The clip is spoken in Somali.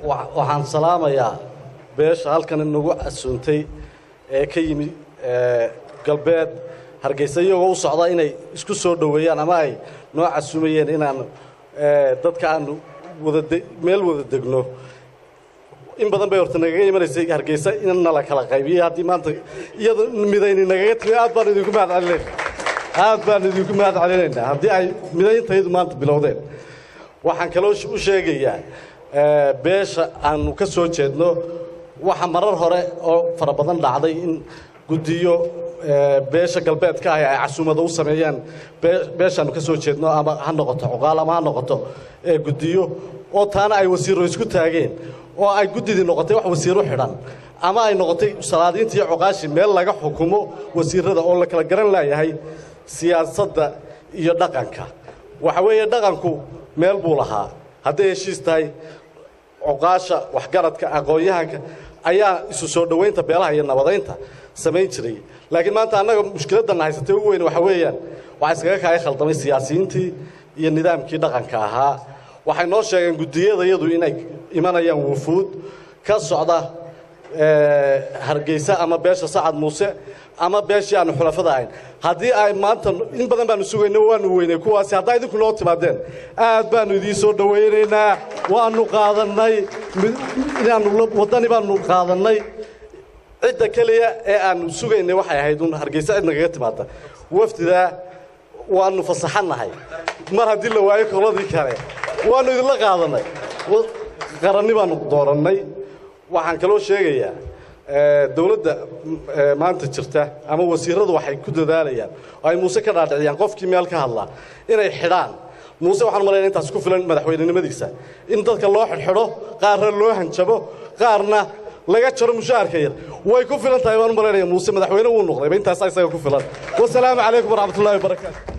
waxaan salaamayaa beesha halkan inagu casuuntay ee ka yimi galbeed Hargeysa iyagoo u socda inay isku soo dhaweeyaan ama ay noo casuumayeen inaan dadka aan meel wada degno in badan bay horta naga imaneysay Hargeysa in la kala qaybiyo haddii maanta iyada midayni naga tagay aad baan idinku mahad celinaynaa haddii ay midayntaydu maanta bilowdeen waxaan kaloo u sheegayaa beesha aanu ka soo jeedno waxa marar hore oo fara badan dhacday in gudiyo beesha galbeedka ay casuumada u sameeyaan beeshaanu ka soo jeedno ama ha noqoto Cuqaal ama ha noqoto gudiyo oo taana ay wasiiro isku taageen oo ay gudidii noqotay wax wasiiro xidhan ama ay noqotay salaadiinta iyo cuqaashi meel laga xukumo wasiirada oo la kala garan laayahay siyaasadda iyo dhaqanka waxa weeye dhaqanku meel buu lahaa hadday heshiis tahay cuqaasha waxgaradka aqoonyahanka ayaa isu soo dhaweynta beelaha iyo nabadeynta samayn jiray laakiin maanta annaga mushkiladdan haysatay ugu weyn waxa weeyaan waxa iskaga kaalay khaldamay siyaasiyiintii iyo nidaamkii dhaqanka ahaa waxay noo sheegeen gudiyadayadu inay imanayaan wufuud ka socda Hargeysa ama beesha Sacad Muuse ama beeshii aan xulafada ahayn haddii ay maanta in badan baanu sugaynay waanu weynay kuwaasi hadday idinku noo timaadeen aad baanu idin soo dhaweynaynaa waanu qaadanay inaanu wadani baanu qaadanay cidda kaliya ee aanu sugaynay waxay ahayd un Hargeysa cid nagaga timaada wafdida waanu fasaxanahay mar haddii la waayo koladii kale waanu idinla qaadanay qaranni baanu dooranay waxaan kaloo sheegayaa dawladda maanta jirta ama wasiiradu waxay ku dadaalayaan ay Muuse ka dhaadhiciyaan qofkii meel ka hadla inay xidhaan Muuse waxaan maleeynaa intaas ku filan madaxweynenimadiisa in dadka loo xidho qaarna loo hanjabo qaarna laga jaro mushaarka yar way ku filan tahay waan maleeynaa Muuse madaxweyne uu noqday intaas isaga ku filan wassalaamu calaykum waraxmatullaahi wabarakaatuh